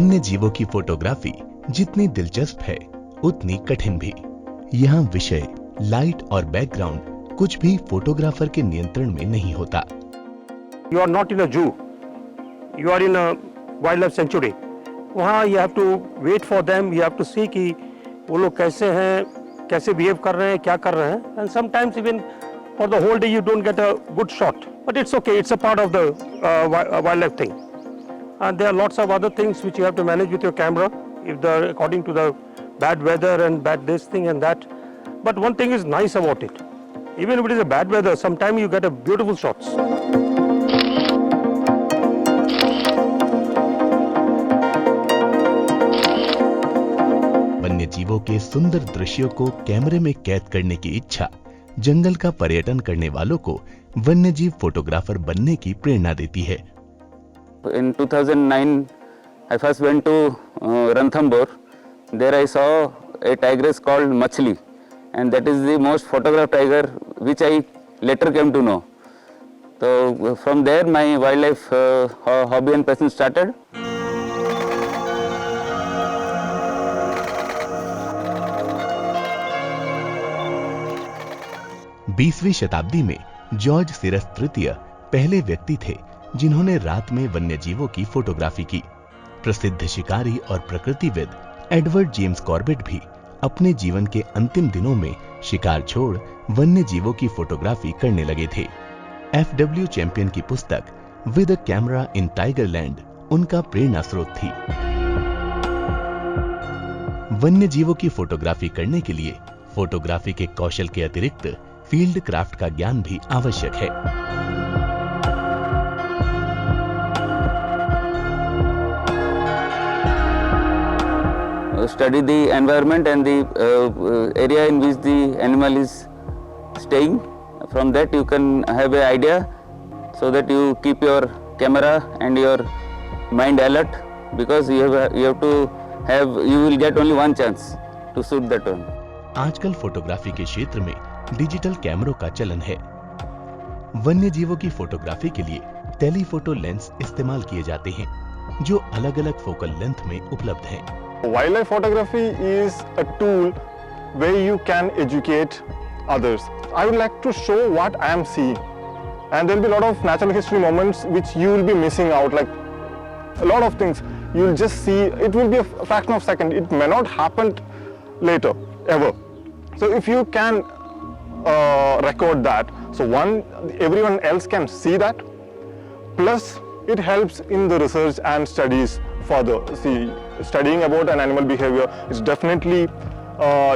वन्य जीवों की फोटोग्राफी जितनी दिलचस्प है उतनी कठिन भी। यहाँ विषय, लाइट और बैकग्राउंड कुछ भी फोटोग्राफर के नियंत्रण में नहीं होता। You are not in a zoo. You are in a wildlife sanctuary. वहाँ you have to wait for them. You have to see कि वो लोग कैसे हैं, कैसे behave कर रहे हैं, क्या कर रहे हैं. And sometimes even for the whole day you don't get a good shot. But it's okay. It's a part of the wildlife thing. And there are lots of other things which you have to manage with your camera, if they're according to the bad weather and bad this thing and that. But one thing is nice about it. Even if it is a bad weather, sometimes you get a beautiful shots. वन्य जीवों के सुंदर दृश्यों को कैमरे में कैद करने की इच्छा जंगल का पर्यटन करने वालों को वन्यजीव फोटोग्राफर बनने की प्रेरणा देती है। In 2009, I first went to Ranthambore. There I saw a tigress called Machli, and that is the most photographed tiger, which I later came to know. So from there, my wildlife hobby and passion started. बीसवीं शताब्दी में George सिरस तृतीय पहले व्यक्ति थे जिन्होंने रात में वन्य जीवों की फोटोग्राफी की। प्रसिद्ध शिकारी और प्रकृतिविद एडवर्ड जेम्स कॉर्बेट भी अपने जीवन के अंतिम दिनों में शिकार छोड़ वन्य जीवों की फोटोग्राफी करने लगे थे। FW चैंपियन की पुस्तक विद अ कैमरा इन टाइगरलैंड उनका प्रेरणा स्रोत थी। वन्य जीवों की फोटोग्राफी करने के लिए फोटोग्राफी के कौशल के अतिरिक्त फील्ड क्राफ्ट का ज्ञान भी आवश्यक है। Study the environment and the area in which the animal is staying. From that you can have an idea, so that you keep your camera and your mind alert, because you will get only one chance to shoot that one. आजकल photography के क्षेत्र में digital कैमरों का चलन है। वन्य जीवों की फोटोग्राफी के लिए टेलीफोटो लेंस इस्तेमाल किए जाते हैं जो अलग-अलग फोकल लेंथ में उपलब्ध हैं। Wildlife photography is a tool where you can educate others. I would like to show what I am seeing, and there will be a lot of natural history moments which you will be missing out, like a lot of things you will just see. It will be a fraction of a second. It may not happen later ever. So if you can record that, so everyone else can see that. Plus it helps in the research and studies further. See, studying about an animal behavior is definitely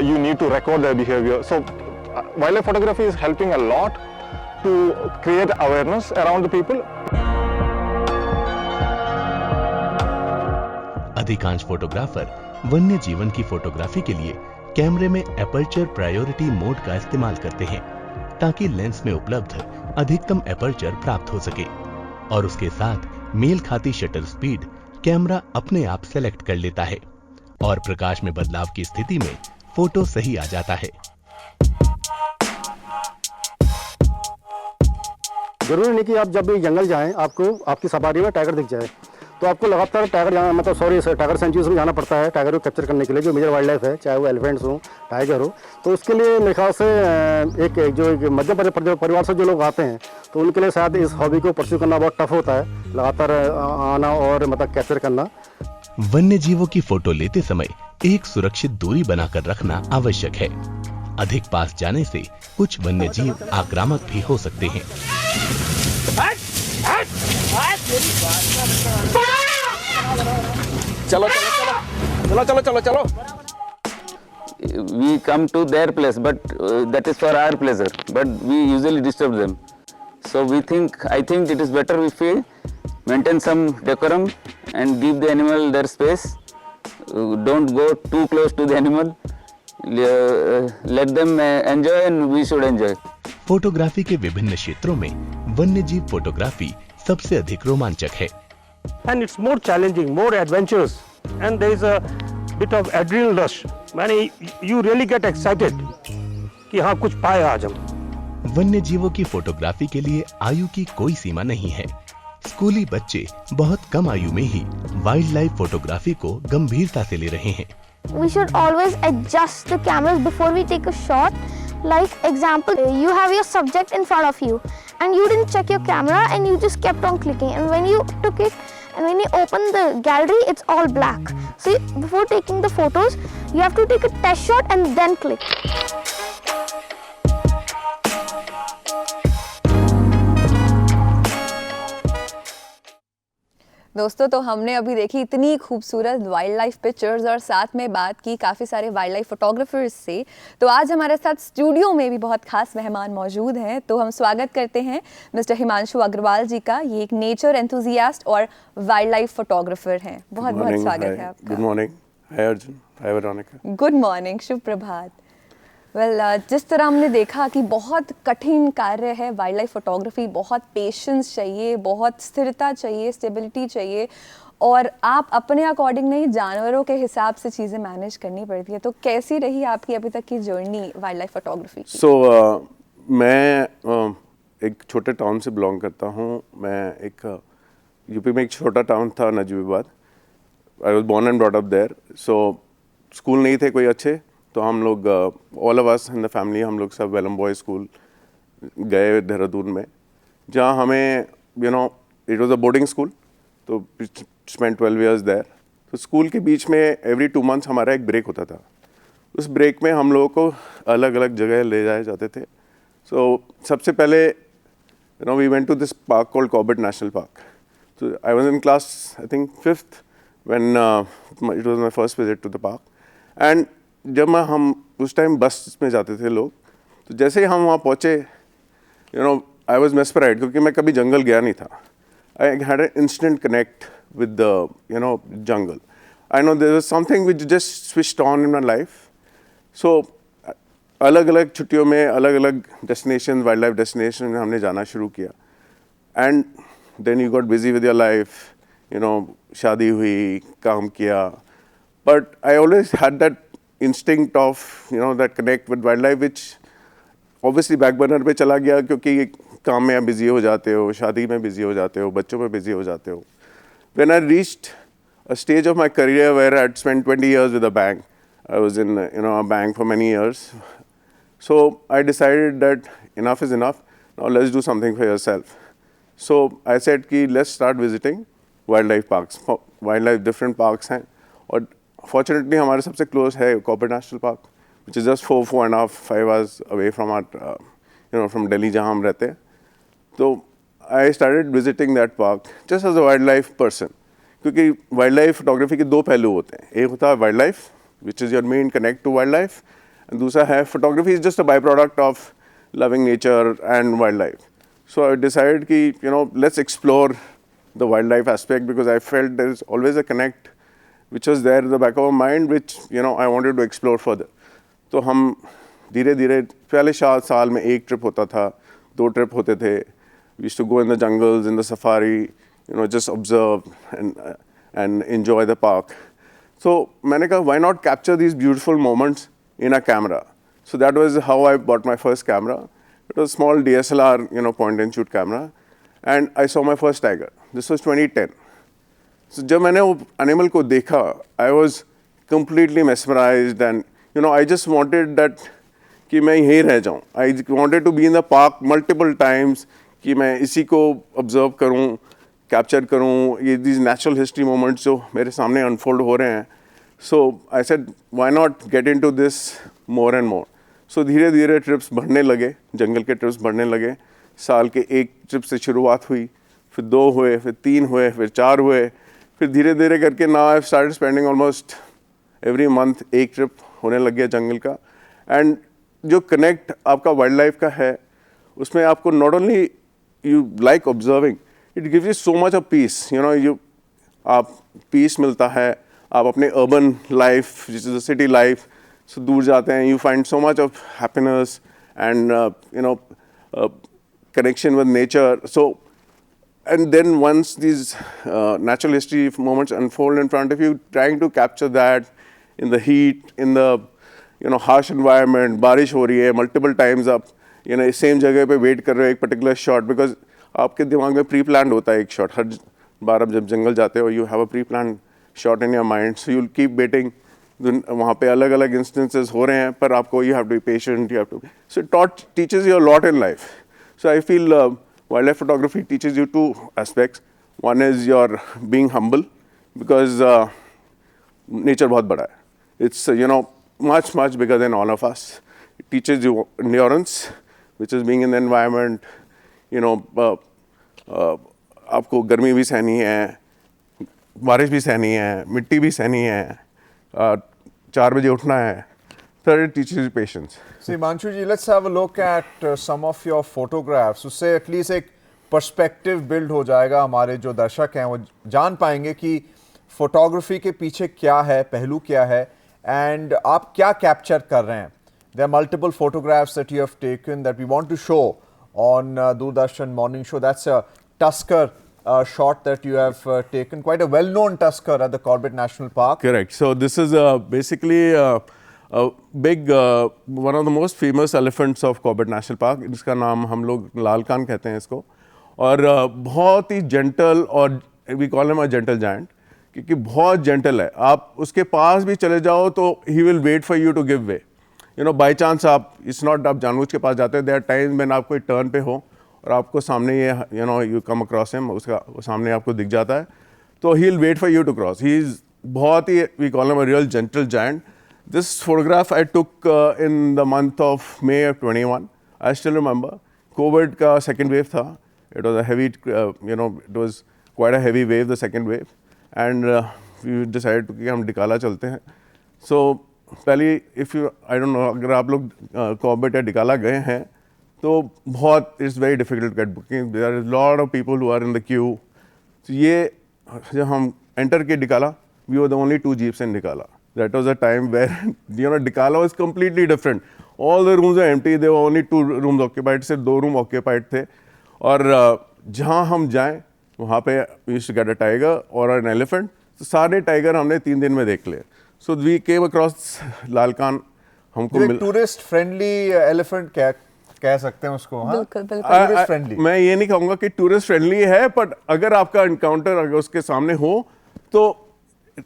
you need to record their behavior. So wildlife photography is helping a lot to create awareness around the people. अधिकांश photographer वन्य जीवन की photography के लिए कैमरे में aperture priority mode का इस्तेमाल करते हैं ताकि लेंस में उपलब्ध अधिकतम एपर्चर प्राप्त हो सके और उसके साथ मेल खाती शटर स्पीड कैमरा अपने आप सेलेक्ट कर लेता है और प्रकाश में बदलाव की स्थिति में फोटो सही आ जाता है। जरूरी नहीं कि आप जब भी जंगल जाएं आपको आपकी सफारी में टाइगर दिख जाए, तो आपको लगातार टाइगर जाना टाइगर सेंचुरीज में जाना पड़ता है टाइगर को कैप्चर करने के लिए, जो मेजर वाइल्ड लाइफ है, चाहे वो एलिफेंट्स हो, टाइगर हो। तो उसके लिए मेरे ख्याल से एक मध्य परिवार से जो लोग आते हैं तो उनके लिए शायद इस हॉबी को परस्यू करना बहुत टफ होता है, लगातार आना और कैप्चर करना। वन्य जीवों की फोटो लेते समय एक सुरक्षित दूरी बनाकर रखना आवश्यक है। अधिक पास जाने से कुछ वन्य जीव आक्रामक भी हो सकते हैं। चलो चलो चलो चलो चलो चलो चलो। We come to their place, but that is for our pleasure. But we usually disturb them. So I think it is better if we maintain some decorum and give the animal their space. Don't go too close to the animal. Let them enjoy and we should enjoy. Photography के विभिन्न क्षेत्रों में वन्यजीव photography सबसे अधिक रोमांचक है। And it's more challenging, more adventurous, and there is a bit of adrenaline rush. माने you really get excited कि हाँ कुछ पाए आज हम। वन्य जीवों की फोटोग्राफी के लिए आयु की कोई सीमा नहीं है। स्कूली बच्चे बहुत कम आयु में ही वाइल्ड लाइफ फोटोग्राफी को गंभीरता से ले रहे हैं। We should always adjust the cameras before we take a shot. Like example, you have your subject in front of you and you didn't check your camera and you just kept on clicking, and when you took it and when you open the gallery, it's all black. So before taking the photos, you have to take a test shot and then click. दोस्तों, तो हमने अभी देखी इतनी खूबसूरत wild life pictures और साथ में बात की काफ़ी सारे वाइल्ड लाइफ फोटोग्राफर्स से। तो आज हमारे साथ स्टूडियो में भी बहुत खास मेहमान मौजूद हैं। तो हम स्वागत करते हैं मिस्टर हिमांशु अग्रवाल जी का। ये एक नेचर एंथुजियास्ट और वाइल्ड लाइफ फोटोग्राफर हैं। बहुत बहुत स्वागत है आपका। Good morning. Hi Arjun, hi Veronica. Good morning, शुभ प्रभात। जिस तरह हमने देखा कि बहुत कठिन कार्य है वाइल्ड लाइफ फोटोग्राफी, बहुत पेशेंस चाहिए, बहुत स्थिरता चाहिए, स्टेबिलिटी चाहिए, और आप अपने अकॉर्डिंग नहीं, जानवरों के हिसाब से चीज़ें मैनेज करनी पड़ती है। तो कैसी रही आपकी अभी तक की जर्नी वाइल्ड लाइफ फोटोग्राफी की? मैं एक छोटे टाउन से बिलोंग करता हूँ। मैं एक यूपी में एक छोटा टाउन था Najibabad. I was born and brought up there. So school नहीं थे कोई अच्छे, तो हम लोग all of us in the family, हम लोग सब वेलम बॉय स्कूल गए देहरादून में, जहाँ हमें it was a boarding school, तो स्पेंड 12 years देयर। तो स्कूल के बीच में एवरी 2 months हमारा एक ब्रेक होता था। उस ब्रेक में हम लोगों को अलग अलग जगह ले जाए जाते थे। सो सबसे पहले we went to this park called Corbett national park. So I was in class, I think 5th, when it was my first visit to the park. And जब हम उस टाइम बस में जाते थे लोग, तो जैसे ही हम वहाँ पहुँचे, I was mesmerized, क्योंकि मैं कभी जंगल गया नहीं था। I had an instant connect with the jungle. I know there was something which just switched on in my life. So अलग अलग छुट्टियों में अलग अलग डेस्टिनेशन, वाइल्ड लाइफ डेस्टिनेशन में हमने जाना शुरू किया। And then you got busy with your life, शादी हुई, काम किया, but I always had that instinct of that connect with wildlife, which obviously back burner पे चला गया, क्योंकि काम में आप बिजी हो जाते हो, शादी में बिजी हो जाते हो, बच्चों में बिजी हो जाते हो। When I reached a stage of my career where I had spent 20 years with a bank, I was in a bank for many years, so I decided that enough is enough, now let's do something for yourself. So I said कि let's start visiting wildlife parks. Wildlife different parks हैं, और fortunately हमारे सबसे close है Corbett national park, which is just 4.5 hours away from our from Delhi जहाँ हम रहते हैं। तो I started visiting that park just as a wildlife person, क्योंकि wildlife photography के दो पहलू होते हैं। एक होता है wildlife, which is your main connect to wildlife, and दूसरा है photography is just a byproduct of loving nature and wildlife. So I decided कि let's explore the wildlife aspect, because I felt there is always a connect which was there in the back of my mind, which I wanted to explore further. तो हम धीरे धीरे, पहले साल में एक trip होता था, 2 ट्रिप होते थे। We used to go in the jungles, in the safari, just observe and enjoy the park. So मैंने कहा why not capture these beautiful moments in a camera. So that was how I bought my first camera. It was a small DSLR, point and shoot camera, and I saw my first tiger. This was 2010. So जब मैंने वो animal को देखा, I was completely mesmerized, and I just wanted that कि मैं यहीं रह जाऊँ. I wanted to be in the park multiple times, कि मैं इसी को observe करूँ, capture करूँ, ये these natural history moments जो मेरे सामने unfold हो रहे हैं. So I said, why not get into this more and more. सो धीरे धीरे ट्रिप्स बढ़ने लगे, जंगल के ट्रिप्स बढ़ने लगे। साल के एक ट्रिप से शुरुआत हुई, फिर 2 हुए, फिर 3 हुए, फिर 4 हुए, फिर धीरे धीरे करके now I started spending almost every month एक ट्रिप होने लग गया जंगल का। एंड जो कनेक्ट आपका वाइल्ड लाइफ का है, उसमें आपको not only you like observing, it gives you so much of peace. आप पीस मिलता है, आप अपने अर्बन लाइफ, जिस is the city life, so दूर जाते हैं, you find so much of happiness and connection with nature. So and then once these natural history moments unfold in front of you, trying to capture that in the heat, in the harsh environment, बारिश हो रही है multiple times, आप same जगह पे wait कर रहे हो एक particular shot, because आपके दिमाग में प्री प्लान होता है एक शॉट, हर बार आप जब जंगल जाते हो you have a pre plan shot in your mind, so you will keep waiting. वहाँ पे अलग अलग इंस्टेंसेस हो रहे हैं, पर आपको you have to be patient, you have to, so teaches you a lot in life. So I feel wildlife photography teaches you two aspects. One is your being humble, because nature बहुत बड़ा है, it's much bigger than all of us. It teaches you endurance, which is being in the environment. आपको गर्मी भी सहनी है, बारिश भी सहनी है, मिट्टी भी सहनी है, 4 बजे उठना है. Third, it teaches you patience. See, Himanshu ji, let's have a look at some of your photographs. उससे at least एक perspective build हो जाएगा, हमारे जो दर्शक हैं वो जान पाएंगे कि फोटोग्राफी के पीछे क्या है, पहलू क्या है, एंड आप क्या कैप्चर कर रहे हैं. There are multiple photographs that you have taken that we want to show on Doordarshan Morning Show. That's a tusker shot that you have taken, quite a well-known tusker at the Corbett National Park. Correct. So this is basically a big, one of the most famous elephants of Corbett National Park. इसका नाम हम लोग लाल कान कहते हैं इसको, और बहुत ही gentle, और we call him a gentle giant, क्योंकि बहुत जेंटल है. आप उसके पास भी चले जाओ तो he will wait for you to give way. By chance आप, इट्स नॉट आप जानबूझ के पास जाते हैं. देयर टाइम्स व्हेन आप कोई टर्न पे हो और आपको सामने ये यू कम अक्रॉस हिम, उसका सामने आपको दिख जाता है, तो he will wait for you to cross. He is बहुत ही, we call him a real gentle giant. This photograph I took in the month of May of 21. I still remember Covid का सेकेंड वेव था. It was a heavy, it was quite a heavy wave, the second wave. And we decide कि हम डिकाला चलते हैं. So पहले if you, I don't know, अगर आप लोग कॉर्बेट या डिकाला गए हैं तो बहुत, it's very difficult get booking. There are lot of people who are in the queue. ये जब हम एंटर किए Dhikala, we were the only 2 jeeps in Dhikala. That was a time where Dhikala was completely different. All the rooms are empty, there were only 2 rooms occupied. सिर्फ 2 room occupied थे. और जहाँ हम जाएँ वहाँ पे we used to get a tiger और an elephant. तो सारे टाइगर हमने 3 दिन में देख लिए. सो वी केम अक्रॉस लाल कान. हमको टूरिस्ट फ्रेंडली एलिफेंट क्या कह सकते हैं उसको? हाँ, बिल्कुल बिल्कुल. Tourist friendly. मैं ये नहीं कहूँगा कि टूरिस्ट फ्रेंडली है, बट अगर आपका इनकाउंटर अगर उसके सामने हो तो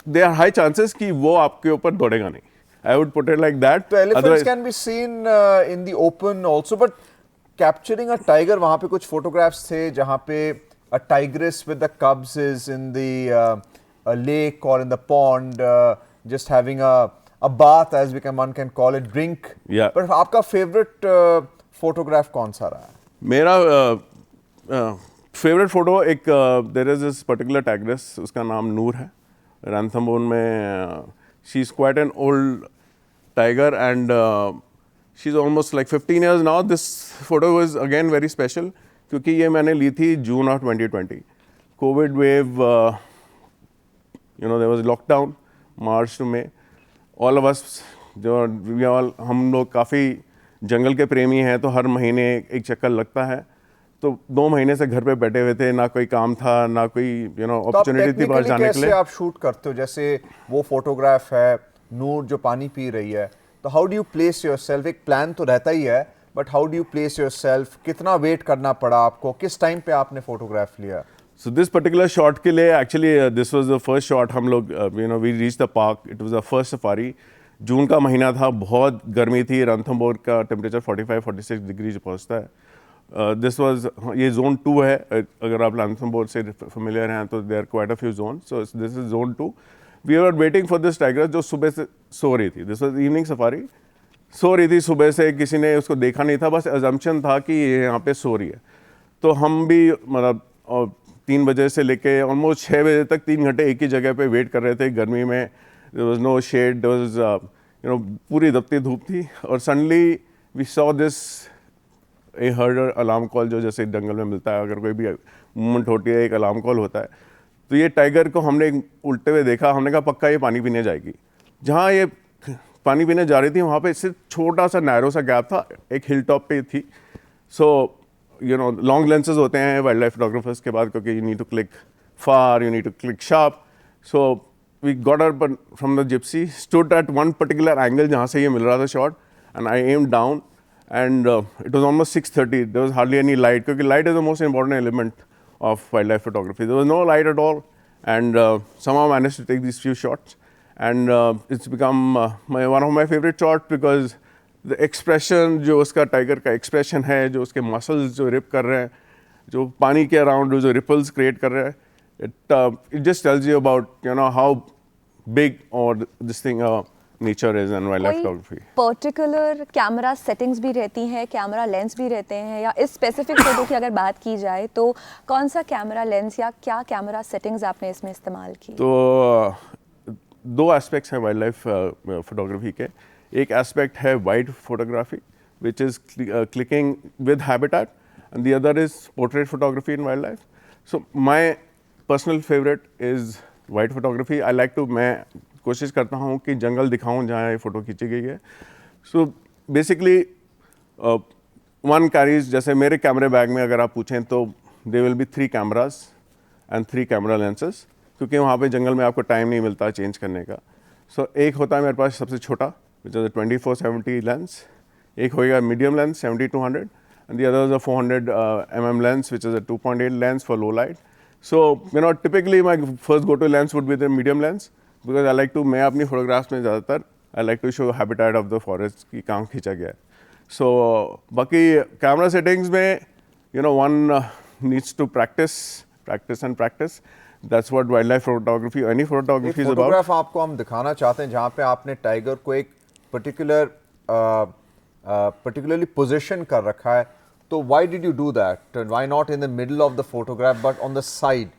देयर आर हाई चांसेस कि वो आपके ऊपर दौड़ेगा नहीं. I would put it like that. तो elephants can be seen in the open also, but capturing a tiger, वहाँ पे कुछ फोटोग्राफ्स थे जहाँ पे a tigress with the cubs is in the a lake or in the pond, just having a bath, as one can call it, drink. Yeah. But आपका favorite photograph कौन सा रहा है? मेरा फेवरेट फोटो एक, there is this particular tigress, उसका नाम नूर है. रैंथमबोर्न में she is quite an old tiger and she is almost like 15 years now. This photo was again very special क्योंकि ये मैंने ली थी June of 2020. COVID wave, there was lockdown March to May. All of us, हम लोग काफ़ी जंगल के प्रेमी हैं, तो हर महीने एक चक्कर लगता है. तो 2 महीने से घर पे बैठे हुए थे, ना कोई काम था, ना कोई अपॉर्चुनिटी थी बाहर जाने के लिए. आप शूट करते हो? जैसे वो फोटोग्राफ है नूर जो पानी पी रही है, तो how do you place yourself? एक प्लान तो रहता ही है, but how do you place yourself? कितना वेट करना पड़ा आपको? किस टाइम पे आपने फोटोग्राफ लिया? सो दिस पर्टिकुलर शॉट के लिए actually this was the first shot. हम लोग we reach the park. It was the first safari. June का महीना था, बहुत गर्मी थी. रणथंबोर का टेम्परेचर 45-46 डिग्री पहुँचता है. दिस वाज, ये जोन 2 है. अगर आप रणथंबोर से फेमिलियर हैं तो there quite a few zone. So this is zone 2. We are waiting for this tiger जो सुबह से सो रही थी. This was evening safari. सो रही थी सुबह से, किसी ने उसको देखा नहीं था, बस अजम्पशन था कि ये यहाँ पे सो रही है. तो हम भी मतलब 3 बजे से लेके ऑलमोस्ट 6 बजे तक 3 घंटे एक ही जगह पे वेट कर रहे थे गर्मी में. There was no shade, there was पूरी दबती धूप थी. और suddenly we saw this, a herd alarm call, जो जैसे जंगल में मिलता है, अगर कोई भी मूवमेंट होती है एक अलार्म कॉल होता है. तो ये टाइगर को हमने उल्टे हुए देखा. हमने कहा पक्का ये पानी पीने जाएगी. जहाँ ये पानी पीने जा रही थी वहाँ पे सिर्फ छोटा सा नैरो सा गैप था, एक हिल टॉप पे थी. सो लॉन्ग लेंसेज होते हैं वाइल्ड लाइफ फोटोग्राफर्स के बाद, क्योंकि you need to click far, you need to click sharp. So we got up from the gypsy, stood at one particular angle जहाँ से ये मिल रहा था shot, and I am down and it was almost 6:30. There was hardly any light, because light is the most important element of wildlife photography. There was no light at all, and somehow I managed to take these few shots, and it's become one of my favorite shots, because the expression, जो उसका tiger का expression है, जो उसके muscles जो rip कर रहे हैं, जो पानी के around जो ripples create कर रहे हैं, it just tells you about, you know, how big or this thing nature is and wildlife photography. Particular camera settings भी रहती हैं, कैमरा लेंस भी रहते हैं, या इस स्पेसिफिक फोटो की अगर बात की जाए तो कौन सा कैमरा लेंस या क्या कैमरा सेटिंग्स आपने इसमें इस्तेमाल की? तो दो एस्पेक्ट्स हैं वाइल्ड लाइफ फोटोग्राफी के. एक एस्पेक्ट है wide photography, which is clicking with habitat, and the other is portrait photography in wildlife. So my personal favourite is wide photography. I like to, मैं कोशिश करता हूँ कि जंगल दिखाऊँ जहाँ ये फ़ोटो खींची गई है. सो बेसिकली वन कैरीज, जैसे मेरे कैमरे बैग में अगर आप पूछें तो they will be 3 cameras and 3 camera lenses, क्योंकि वहाँ पे जंगल में आपको टाइम नहीं मिलता चेंज करने का. सो एक होता है मेरे पास सबसे छोटा, विच इज़ 24-70 लेंस. एक होगा medium lens 70-200, and the other is a 400 mm lens, which is a 2.8 lens for low light. So you know typically my first go to lens would be the medium lens, because I like to, मैं अपनी photographs में ज़्यादातर I like to show habitat of the forest की काम खींचा गया है. सो बाकी कैमरा सेटिंग्स में you know one needs to practice and practice. That's what wild life photography, any photography is about. Photograph आपको हम दिखाना चाहते हैं जहाँ पे आपने टाइगर को एक particularly पोजीशन कर रखा है. तो why did you do that? Why not in the middle of the photograph but on the side?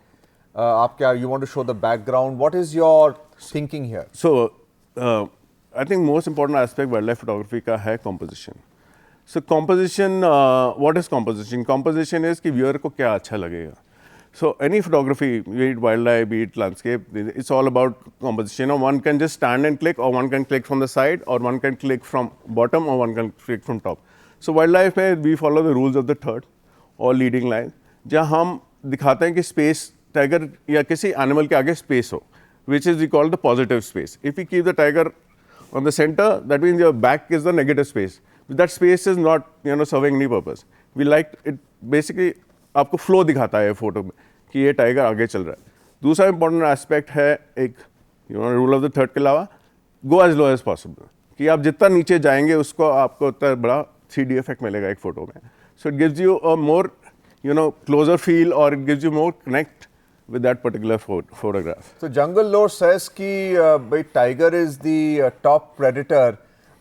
आप क्या, you want to show the background? What is your thinking here? So I think most important aspect wildlife photography का है composition. So composition, what is composition? Composition is कि viewer को क्या अच्छा लगेगा. So any photography, be it wildlife, be it landscape, it's all about composition. You know, one can just stand and click, or one can click from the side, or one can click from bottom, or one can click from top. So wildlife में we follow the rules of the third or leading line, जहाँ हम दिखाते हैं कि space tiger या किसी animal के आगे space हो, which is we call the positive space. If we keep the tiger on the center, that means your back is the negative space. That space is not, you know, serving any purpose. We like it basically, आपको flow दिखाता है photo में कि ये tiger आगे चल रहा है. दूसरा इंपॉर्टेंट एस्पेक्ट है एक, you know, rule of the third के अलावा, go as low as possible, कि आप जितना नीचे जाएंगे उसको आपको उतना बड़ा 3D इफेक्ट मिलेगा एक फोटो में. So it gives you a more, you know, closer feel, और it gives you more connect with that particular photograph. So jungle lore says कि भाई tiger is the top predator,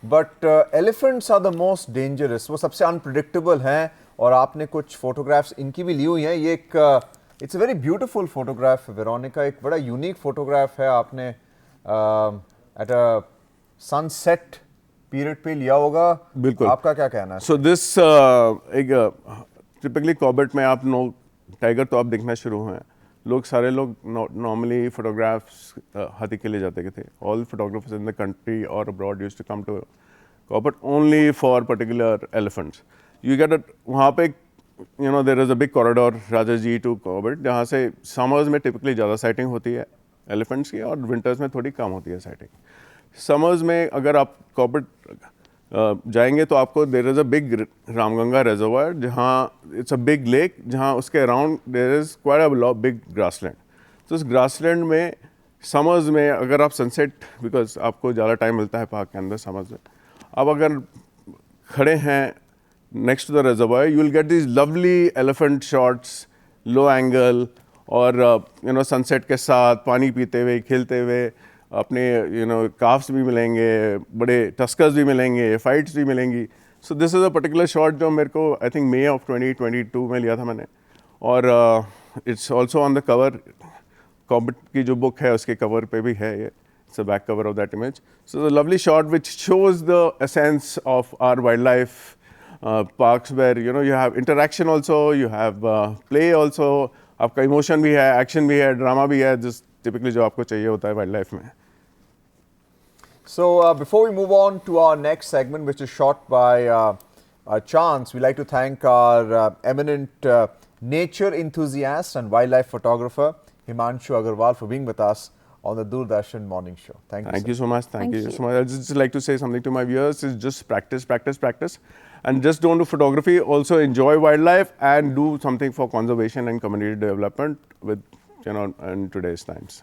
but elephants are the most dangerous. वो सबसे unpredictable हैं, और आपने कुछ photographs इनकी भी ली हुई हैं. ये एक it's a very beautiful photograph, Veronica, एक बड़ा unique photograph है. आपने at a sunset period पे लिया होगा. बिल्कुल. आपका क्या कहना है? So this एक typically कॉर्बेट में आप टाइगर तो आप देखना शुरू हुए हैं. लोग सारे लोग नॉर्मली फोटोग्राफ्स हाथी के लिए जाते थे. All photographers in the country और abroad used to come to Corbett only for particular elephants. You get वहाँ पे, you know, there is a big corridor Rajaji to Corbett, जहाँ से समर्स में टिपिकली ज़्यादा साइटिंग होती है एलिफेंट्स की, और विंटर्स में थोड़ी कम होती है साइटिंग. समर्स में अगर आप कॉर्बेट जाएंगे तो आपको there is a big Ramganga reservoir, जहाँ इट्स अ बिग लेक, जहाँ उसके around there is quite a big grassland. तो उस ग्रासलैंड में समर्स में अगर आप सनसेट, बिकॉज आपको ज़्यादा टाइम मिलता है पार्क के अंदर समर्स में, आप अगर खड़े हैं next to the reservoir, you will get this lovely elephant shots, low angle, और यू नो सनसेट के साथ पानी पीते हुए, खेलते हुए अपने, यू नो, काफ्स भी मिलेंगे, बड़े टस्कर्स भी मिलेंगे, फाइट्स भी मिलेंगी. So this is a particular shot जो मेरे को आई थिंक मई ऑफ 2022 में लिया था मैंने, और it's also on the cover. Corbett की जो बुक है उसके कवर पे भी है ये. It's a back cover of that image. So the lovely shot which shows the essence of our wildlife parks, where, you know, you have interaction also, you have play also, आपका emotion भी है, action भी है, drama भी है, जिस typically जो आपको चाहिए होता है वाइल्ड लाइफ में. So before we move on to our next segment, which is shot by Chance, we like to thank our eminent nature enthusiast and wildlife photographer Himanshu Agarwal for being with us on the Doordarshan Morning Show. Thank you. Thank sir. you so much. Thank you you. so much. I'd just like to say something to my viewers is just practice, practice, practice. And just don't do photography. Also enjoy wildlife and do something for conservation and community development with, in today's times.